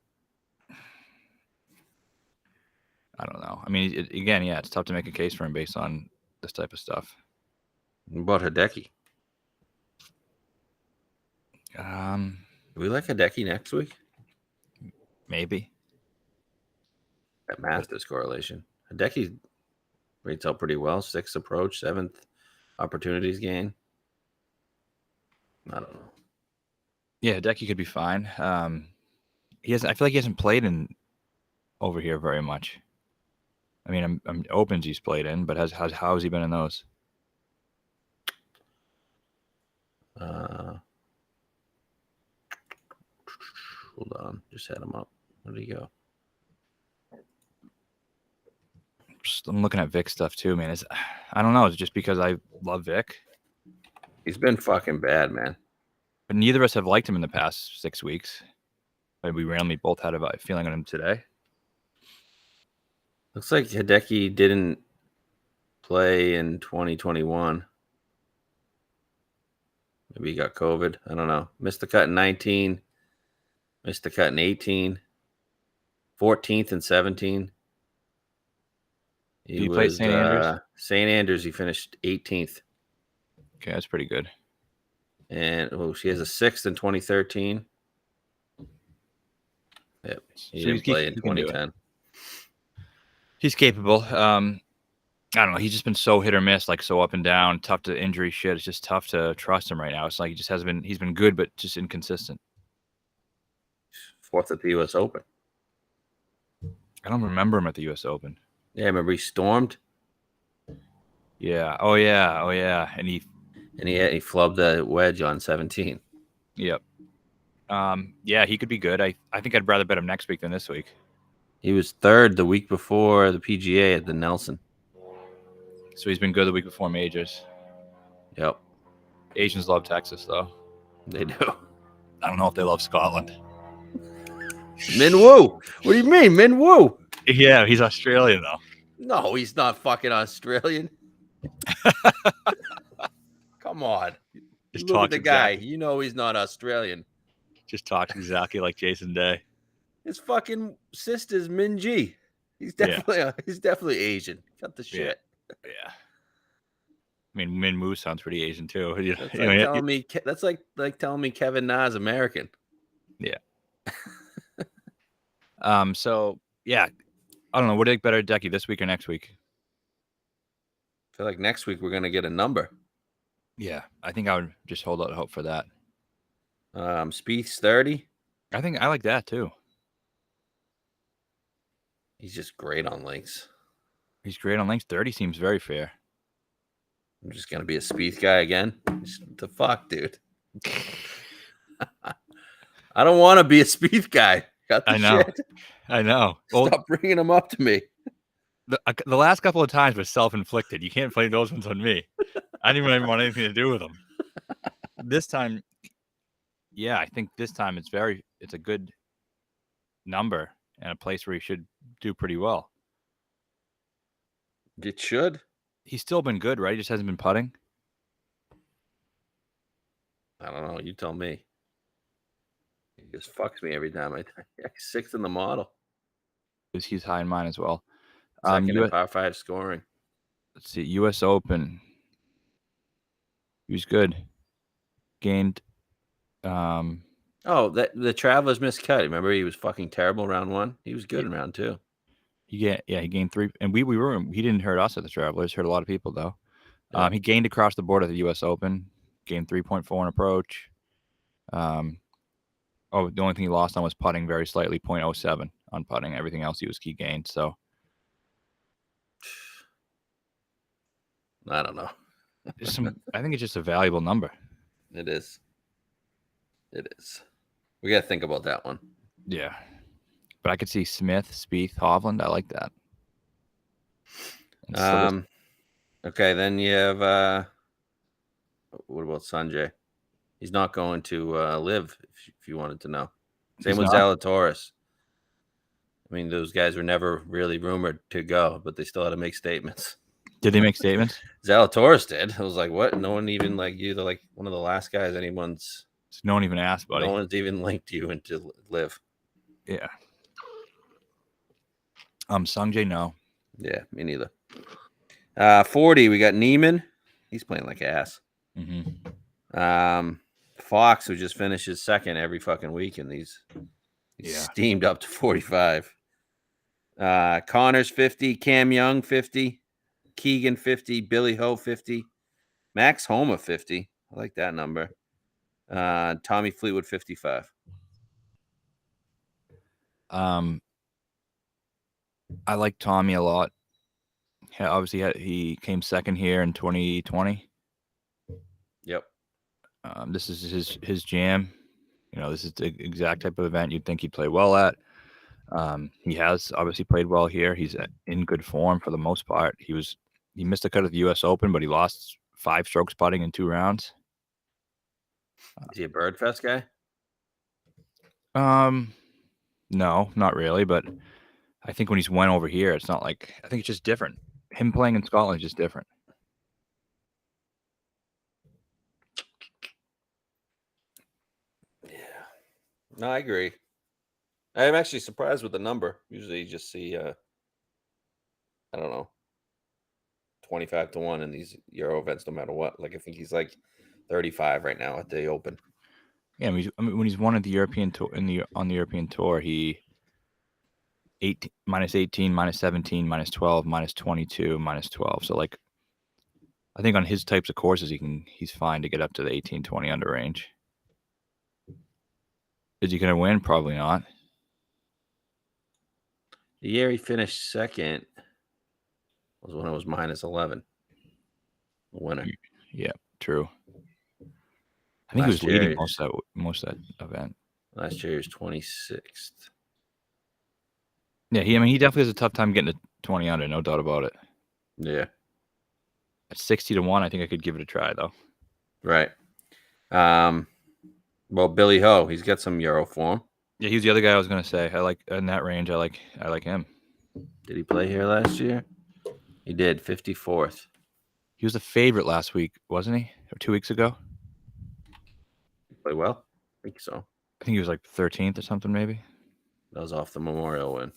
I don't know. I mean, it's tough to make a case for him based on this type of stuff. What about Hideki? Do we like Hideki next week? Maybe. That Masters correlation. Hideki rates out pretty well. 6th approach, 7th opportunities gain. I don't know. Yeah, Hideki could be fine. I feel like he hasn't played in over here very much. I mean, I'm Opens he's played in, but how has he been in those? Hold on, just had him up. Where'd he go? I'm looking at Vic stuff too, man. I don't know. It's just because I love Vic. He's been fucking bad, man. But neither of us have liked him in the past 6 weeks. But we randomly both had a feeling on him today. Looks like Hideki didn't play in 2021. Maybe he got COVID. I don't know. Missed the cut in 19. Missed the cut in 18. 14th and 17. Did he play St. Andrews? St. Andrews, he finished 18th. Okay, that's pretty good. And she has a 6th in 2013. Yep. He didn't play in 2010. He's capable. I don't know. He's just been so hit or miss, like so up and down, tough to injury shit. It's just tough to trust him right now. It's like he just hasn't been. He's been good, but just inconsistent. 4th at the U.S. Open. I don't remember him at the U.S. Open. Yeah, remember he stormed Yeah. Oh yeah. Oh yeah. And he. and he flubbed the wedge on 17. Yep. Yeah, he could be good. I think I'd rather bet him next week than this week. He was third the week before the PGA at the Nelson. So he's been good the week before majors. Yep, Asians love Texas though. they do. I don't know if they love Scotland. Min Woo. What do you mean, Min Woo? Yeah, he's Australian though. No, he's not fucking Australian. Come on. Just Look at talks the guy. exactly. You know he's not Australian. Just talks exactly like Jason Day. His fucking sister's Min G. He's definitely Asian. Cut the shit. Yeah. I mean, Min Woo sounds pretty Asian too. That's like telling me. That's like telling me Kevin Na's American. Yeah. So yeah, I don't know. What do you think better, Decky, this week or next week? I feel like next week we're gonna get a number. Yeah, I think I would just hold out hope for that. Spieth's 30. I think I like that too. He's just great on links. He's great on links. 30 seems very fair. I'm just gonna be a Spieth guy again. What the fuck, dude? I don't want to be a Spieth guy. Got the I know. shit. I know. Well, Stop bringing him up to me. the last couple of times were self-inflicted. You can't blame those ones on me. I didn't even want anything to do with them. This time, yeah, I think this time it's a good number and a place where he should do pretty well. It should. He's still been good, right? He just hasn't been putting. I don't know. You tell me. He just fucks me every time. Sixth in the model. He's high in mine as well. Second in par 5 scoring. Let's see. U.S. Open. He was good. Gained. Oh, the Travelers miscut. Remember, he was fucking terrible round 1. He was good in round 2. He gained 3, and we were. He didn't hurt us at the Travelers. Hurt a lot of people though. Yeah. He gained across the board at the U.S. Open. Gained 3.4 in approach. The only thing he lost on was putting very slightly, 0.07 on putting. Everything else he gained. So I don't know. I think it's just a valuable number. It is. We got to think about that one. Yeah. But I could see Smith, Spieth, Hovland. I like that. Okay, then you have what about Sanjay? He's not going to live, if you wanted to know. Same with Zalatoris. I mean, those guys were never really rumored to go, but they still had to make statements. Did they make statements? Zalatoris did. I was like, what? No one even you're like one of the last guys anyone's. No one even asked, buddy. No one's even linked you into live. Yeah. Sanjay, no. Yeah, me neither. 40, we got Neiman. He's playing like ass. Mm-hmm. Fox, who just finishes second every fucking week in these. He's steamed up to 45. Connors 50, Cam Young 50, Keegan 50, Billy Ho 50, Max Homa 50. I like that number. Tommy Fleetwood 55. I like Tommy a lot. Yeah, obviously he came second here in 2020. Yep. This is his jam. You know, this is the exact type of event you'd think he'd play well at. He has obviously played well here. He's in good form for the most part. He missed a cut at the U.S. Open, but he lost 5 strokes putting in 2 rounds. Is he a Birdfest guy? No, not really. But I think when he's went over here, it's not like, I think it's just different. Him playing in Scotland is just different. Yeah. No, I agree. I'm actually surprised with the number. Usually you just see, I don't know, 25 to 1 in these Euro events, no matter what. Like, I think he's like 35 right now at the Open. Yeah, I mean when he's won at the European tour on the European tour, he minus 18, minus 17, minus 12, minus 22, minus 12. So like, I think on his types of courses, he's fine to get up to the 18, 20 under range. Is he going to win? Probably not. The year he finished second, was when it was -11. The winner. Yeah, true. I think he Last was leading year- most of that event. Last year he was 26th. Yeah, he definitely has a tough time getting to 20 under, no doubt about it. Yeah. At 60 to 1, I think I could give it a try though. Right. Well, Billy Ho, he's got some Euro form. Yeah, he's the other guy I was gonna say. I like in that range. I like him. Did he play here last year? He did, 54th. He was a favorite last week, wasn't he? Or 2 weeks ago? Play well? I think so. I think he was like 13th or something, maybe. That was off the Memorial win.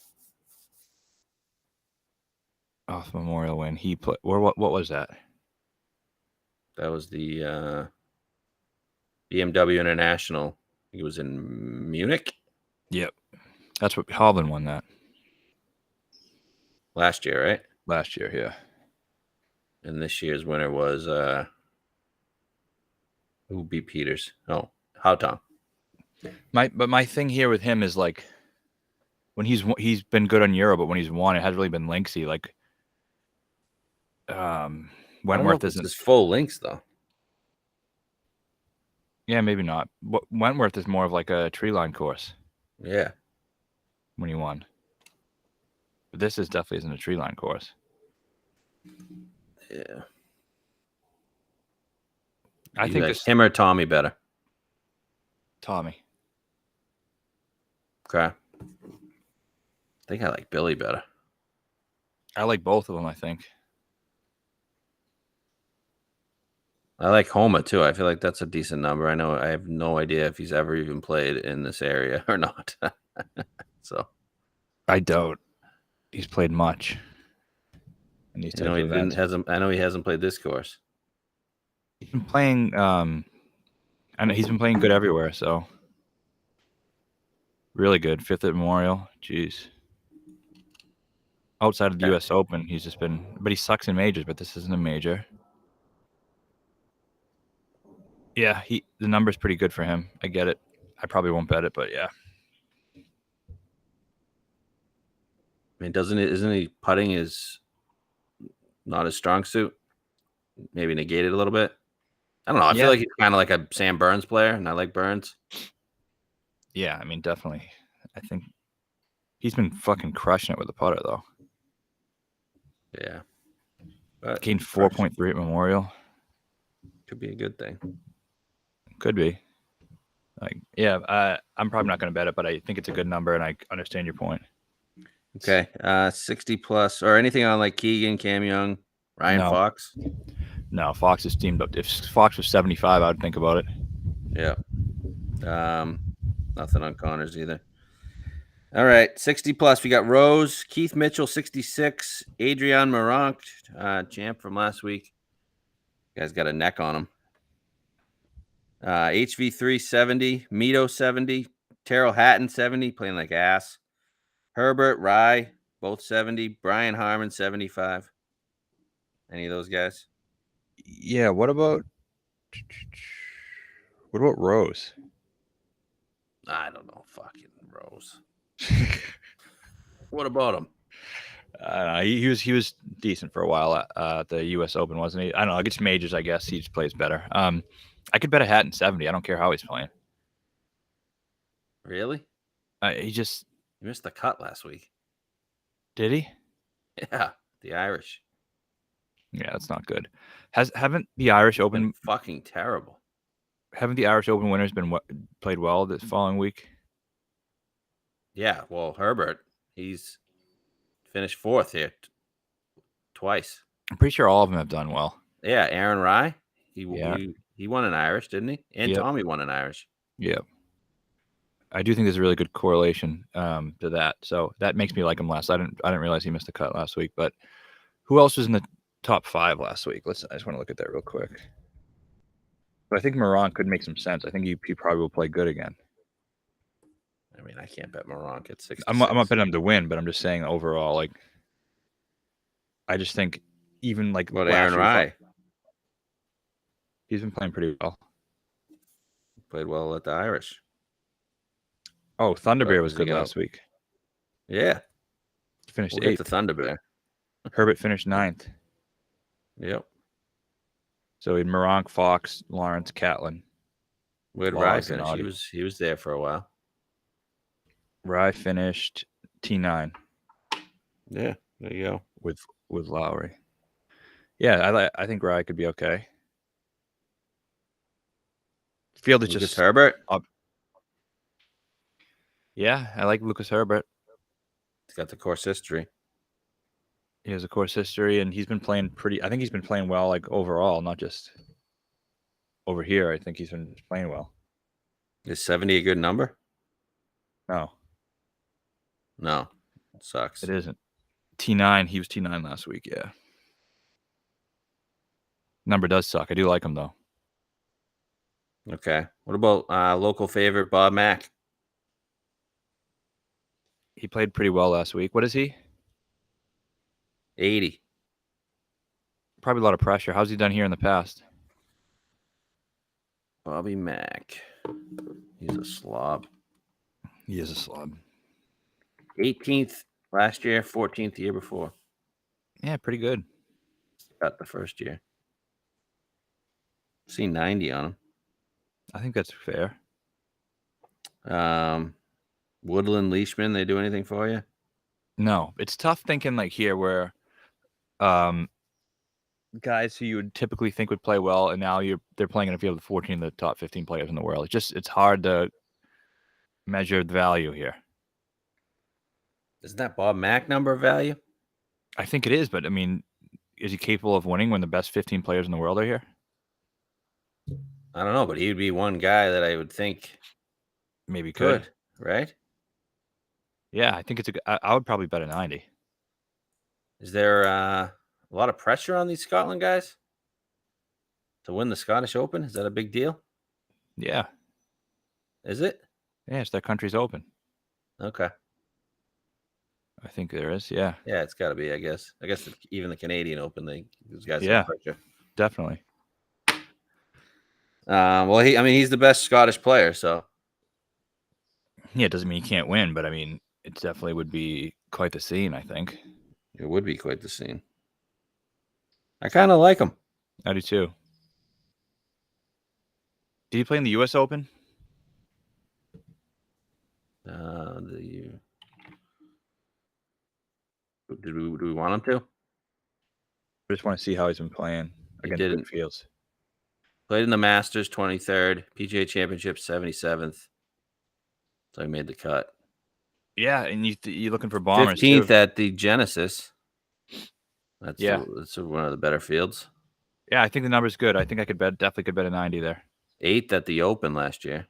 Off Memorial win. He played. Or what was that? That was the BMW International. He was in Munich Yep. That's what Hovland won that last year, right? last year. Yeah. And this year's winner was who beat Peters? Oh, Houghton. My thing here with him is like when he's been good on Euro, but when he's won, it hasn't really been lengthy. Like Wentworth This isn't. is full links though. Yeah, maybe not. Wentworth is more of like a tree line course Yeah. when he won. But this is definitely isn't a tree line course. Yeah. I You think like this him or Tommy better. Tommy. Okay. I think I like Billy better. I like both of them. I think. I like Homa too. I feel like that's a decent number. I have no idea if he's ever even played in this area or not. So I doubt he's played much. In these I know types of events. I know he hasn't played this course. He's been playing. I know he's been playing good everywhere. So really good. Fifth at Memorial. Jeez. Outside of the U.S. Open, he's just been. But he sucks in majors. But this isn't a major. Yeah, the number's pretty good for him. I get it. I probably won't bet it, but yeah. I mean, isn't he putting is not his strong suit? Maybe negated a little bit. I don't know. I feel like he's kind of like a Sam Burns player, and I like Burns. Yeah, I mean, definitely. I think he's been fucking crushing it with the putter, though. Yeah. Gained 4.3 at Memorial. Could be a good thing. Could be. Like, yeah, I'm probably not going to bet it, but I think it's a good number, and I understand your point. Okay, 60 plus or anything on like Keegan, Cam Young, Ryan Fox? No, Fox is teamed up. If Fox was 75, I would think about it. Yeah. Nothing on Connors either. All right, 60 plus. We got Rose, Keith Mitchell, 66, Adrian Maronk, champ from last week. Guy's got a neck on him. HV3 70, Mito 70, Terrell Hatton 70, playing like ass. Herbert, Rye, both 70. Brian Harmon 75. Any of those guys? Yeah. What about Rose? I don't know. Fucking Rose. What about him? He was decent for a while at the U.S. Open, wasn't he? I don't know. Against majors, I guess he just plays better. I could bet a Hatton 70. I don't care how he's playing. Really? He missed the cut last week. Did he? Yeah, the Irish. Yeah, that's not good. Haven't the Irish Open fucking terrible? Haven't the Irish Open winners been played well this following week? Yeah, well, Herbert, he's finished fourth here twice. I'm pretty sure all of them have done well. Yeah, Aaron Rye, he won an Irish, didn't he? And Tommy won an Irish. Yeah. I do think there's a really good correlation to that. So that makes me like him less. I didn't realize he missed a cut last week. But who else was in the top 5 last week? I just want to look at that real quick. But I think Moran could make some sense. I think he probably will play good again. I mean, I can't bet Moran at 6. I'm not betting him to win, but I'm just saying overall, like, I just think even like what Aaron Rye, he's been playing pretty well. Played well at the Irish. Oh, Thunderbear was good last week. Yeah, Finished we'll 8th. get to Thunderbear. Herbert finished 9th. Yep. So we had Moronk, Fox, Lawrence, Catlin. Where'd Rye Laws and finish? Audie. He was there for a while. Rye finished T9 Yeah, there you go. with Lowry. Yeah, I think Rye could be okay. Field is Lucas just Herbert. up. Yeah, I like Lucas Herbert. He's got the course history. He has a course history, and he's been playing I think he's been playing well, like overall, not just over here. I think he's been playing well. Is 70 a good number? No, It sucks. it isn't. T9. He was T9 last week. Yeah. Number does suck. I do like him though. Okay. What about local favorite Bob Mack? He played pretty well last week. What is he? 80. Probably a lot of pressure. How's he done here in the past? Bobby Mack. He's a slob. He is a slob. 18th last year, 14th the year before. Yeah, pretty good. Got the first year. See 90 on I think that's fair. him. Woodland, Leishman, they do anything for you? No, it's tough thinking like here where guys who you would typically think would play well, and now they're playing in a field of 14 of the top 15 players in the world. It's hard to measure the value here. Isn't that Bob Mack number of value? I think it is, but I mean, is he capable of winning when the best 15 players in the world are here? I don't know, but he would be one guy that I would think Maybe could. Right? Yeah, I think I would probably bet a 90. Is there a lot of pressure on these Scotland guys to win the Scottish Open? Is that a big deal? Yeah. Is it? Yeah, it's their country's open. Okay. I think there is. Yeah. Yeah, it's got to be, I guess. Even the Canadian Open, those guys Yeah. have pressure. Definitely. Well, he's the best Scottish player, so. Yeah, it doesn't mean he can't win, but I mean, it definitely would be quite the scene, I think. It would be quite the scene. I kind of like him. I do too. Did he play in the U.S. Open? Do we want him to? I just want to see how he's been playing against didn't. good fields. Played in the Masters 23rd, PGA Championship 77th. So he made the cut. Yeah, and you're looking for bombers 15th too. at the Genesis. That's one of the better fields. Yeah, I think the number's good. I think I definitely could bet a 90 there. 8th at the Open last year.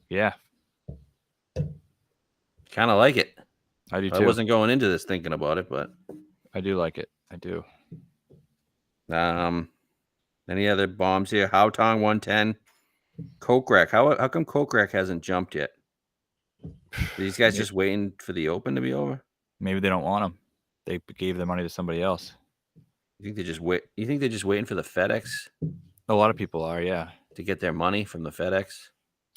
Yeah. Kind of like it. I do too. I wasn't going into this thinking about it, but I do like it. I do. Any other bombs here? Haotong 110. Kokrak. How come Kokrak hasn't jumped yet? These guys just waiting for the Open to be over? Maybe they don't want him. They gave the money to somebody else. You think they just wait? You think they're just waiting for the FedEx? A lot of people are, yeah. To get their money from the FedEx?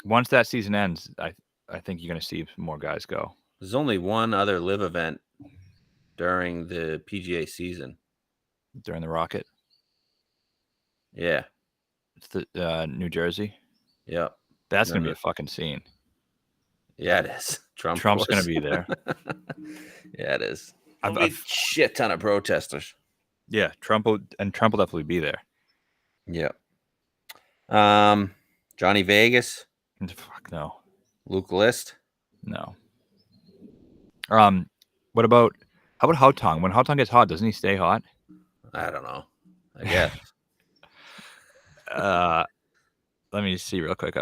Once that season ends, I think you're going to see more guys go. There's only one other live event during the PGA season. During the Rocket? Yeah. It's the New Jersey? Yep. That's going to be a fucking scene. Yeah, it is. Trump's going to be there. Yeah, it is. A shit ton of protesters. Yeah, Trump will definitely be there. Yeah. Johnny Vegas. Fuck no. Luke List. No. How about Haotong? When Haotong gets hot, doesn't he stay hot? I don't know. I guess. Let me see real quick.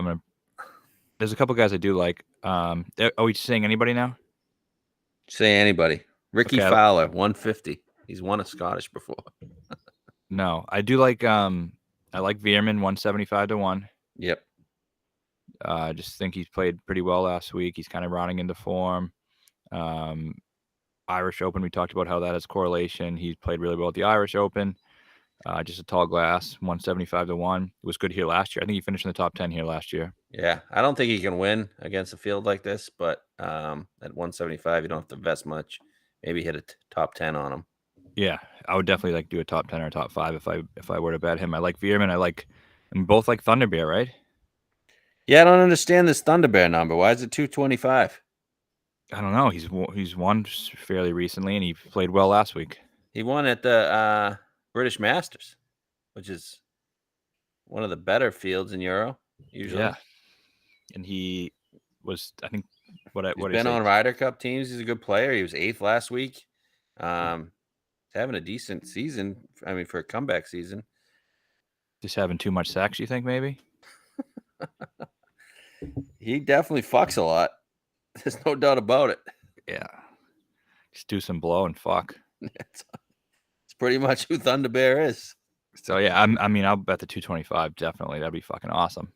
There's a couple guys I do like. Are we saying anybody now? Say anybody. Ricky Fowler, 150. He's won a Scottish before. No, I do like. I like Veerman, 175 to 1. Yep. I just think he's played pretty well last week. He's kind of rounding into form. Irish Open, we talked about how that has correlation. He played really well at the Irish Open. Just a tall glass, 175 to 1. It was good here last year. I think he finished in the top 10 here last year. Yeah, I don't think he can win against a field like this, but at 175, you don't have to invest much. Maybe hit a top 10 on him. Yeah, I would definitely like do a top 10 or top 5 if I were to bet him. I like Veerman. And both like Thunder Bear, right? Yeah, I don't understand this Thunder Bear number. Why is it 225? I don't know. He's won fairly recently, and he played well last week. He won at the British Masters, which is one of the better fields in Euro, usually. Yeah, and he was, I think, He's been on Ryder Cup teams. He's a good player. He was 8th last week. He's having a decent season. I mean, for a comeback season. Just having too much sex, you think maybe? He definitely fucks a lot. There's no doubt about it. Yeah. Just do some blow and fuck. It's pretty much who Thunder Bear is. So yeah, I mean, I'll bet the 225 definitely. That'd be fucking awesome.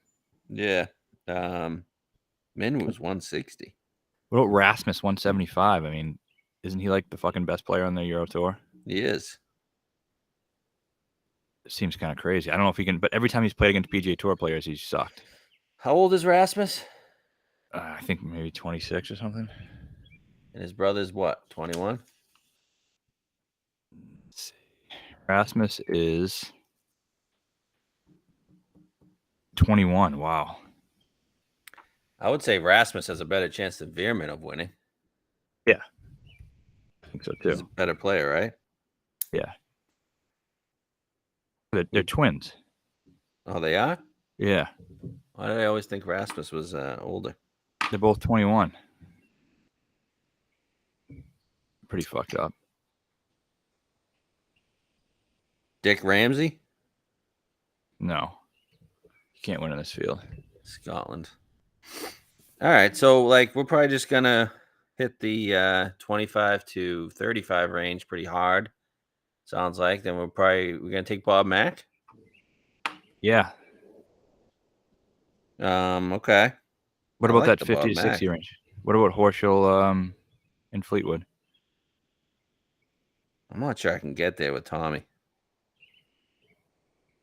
Yeah. Min was 160. What about Rasmus 175? I mean, isn't he like the fucking best player on the Euro Tour? He is. It seems kind of crazy. I don't know if he can, but every time he's played against PGA Tour players, he's sucked. How old is Rasmus? I think maybe 26 or something. And his brother's what? 21? Let's see. Rasmus is 21. Wow. I would say Rasmus has a better chance than Veerman of winning. Yeah. I think so too. He's a better player, right? Yeah. They're twins. Oh, they are? Yeah. Why did I always think Rasmus was older? They're both 21. Pretty fucked up. Dick Ramsey? No. You can't win in this field. Scotland. All right. So, like, we're probably just going to hit the 25 to 35 range pretty hard. Sounds like. Then we're going to take Bob Mack. Yeah. Okay. What about that 50 to 60 range? What about Horschel and Fleetwood? I'm not sure I can get there with Tommy.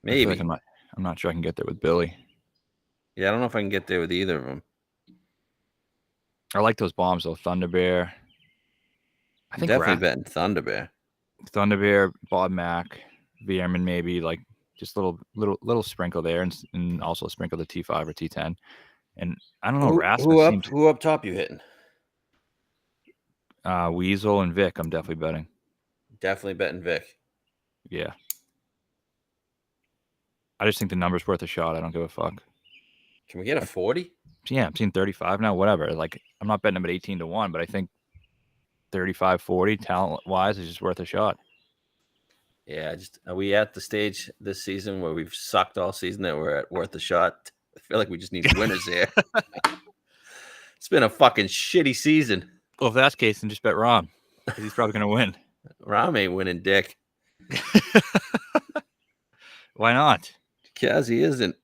Maybe. Like I'm not sure I can get there with Billy. Yeah, I don't know if I can get there with either of them. I like those bombs though. Thunder Bear. I think definitely betting Thunder Bear. Thunder Bear, Bob Mack, Veerman maybe, like just little sprinkle there, and also sprinkle the T5 or T10. And I don't know, Rasmus. Who up top you hitting? Weasel and Vic. I'm definitely betting. Definitely betting Vic. Yeah. I just think the number's worth a shot. I don't give a fuck. Can we get a 40? Yeah, I'm seeing 35 now. Whatever. Like, I'm not betting him at 18 to 1, but I think 35, 40 talent wise is just worth a shot. Yeah, are we at the stage this season where we've sucked all season that we're at worth a shot? I feel like we just need winners here. It's been a fucking shitty season. Well, if that's the case, then just bet Rahm, because he's probably going to win. Rahm ain't winning, Dick. Why not? Because he isn't.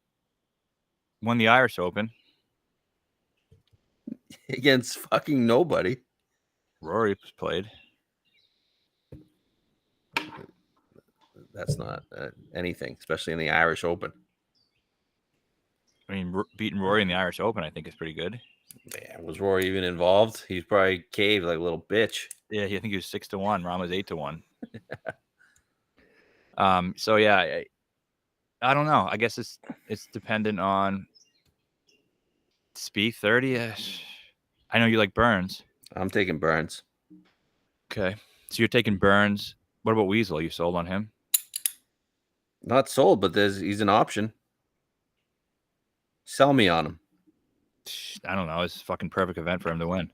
Won the Irish Open. Against fucking nobody. Rory played. That's not anything, especially in the Irish Open. I mean, beating Rory in the Irish Open, I think, is pretty good. Man, was Rory even involved? He's probably caved like a little bitch. Yeah, I think he was 6 to 1. Rahm was 8 to 1. So yeah, I don't know. I guess it's dependent on Spieth 30. I know you like Burns. I'm taking Burns. Okay, so you're taking Burns. What about Weasel? You sold on him? Not sold, but he's an option. Sell me on him. I don't know. It's a fucking perfect event for him to win.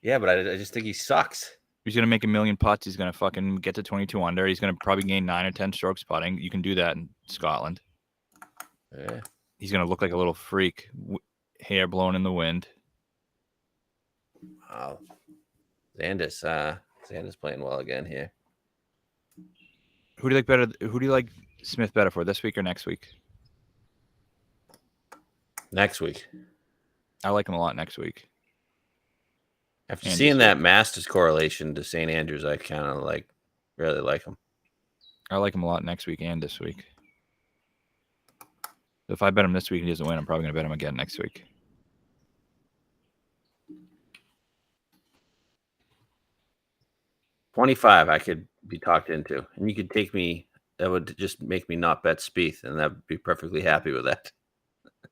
Yeah, but I just think he sucks. He's going to make 1 million putts. He's going to fucking get to 22 under. He's going to probably gain 9 or 10 strokes putting. You can do that in Scotland. Yeah. He's going to look like a little freak. Hair blown in the wind. Wow. Xander's playing well again here. Who do you like better? Who do you like Smith better for, this week or next week? Next week. I like him a lot next week. After seeing that Masters correlation to St. Andrews, I kind of really like him. I like him a lot next week and this week. If I bet him this week and he doesn't win, I'm probably going to bet him again next week. 25 I could be talked into, and you could take me. That would just make me not bet Spieth, and I'd be perfectly happy with that.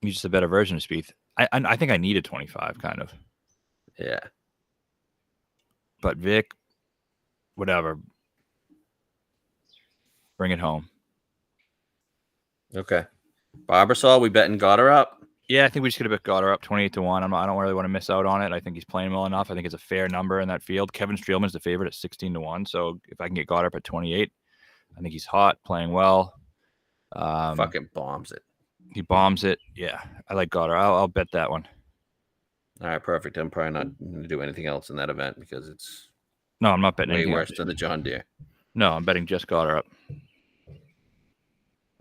He's just a better version of Spieth. I think I needed 25, kind of. Yeah. But Vic, whatever. Bring it home. Okay. Barbasol, we betting got her up. Yeah, I think we just could have got her up 28-1. I don't really want to miss out on it. I think he's playing well enough. I think it's a fair number in that field. Kevin Streelman's the favorite at 16-1. So if I can get got up at 28, I think he's hot, playing well. Fucking bombs it. He bombs it. Yeah, I like Goddard. I'll bet that one. All right, perfect. I'm probably not going to do anything else in that event because it's No, I'm not betting way anything worse else. than the John Deere. No, I'm betting just Goddard up.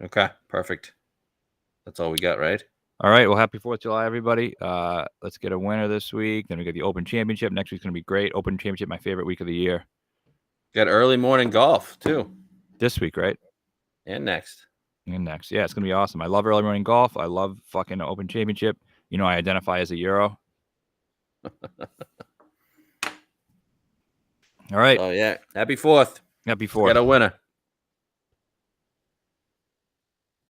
Okay, perfect. That's all we got, right? All right. Well, happy 4th of July, everybody. Let's get a winner this week. Then we got the Open Championship. Next week's going to be great. Open Championship, my favorite week of the year. Got early morning golf, too. This week, right? And next. And next. Yeah, it's going to be awesome. I love early morning golf. I love fucking Open Championship. You know, I identify as a Euro. All right. Oh, yeah. Happy 4th. Happy 4th. Got a winner.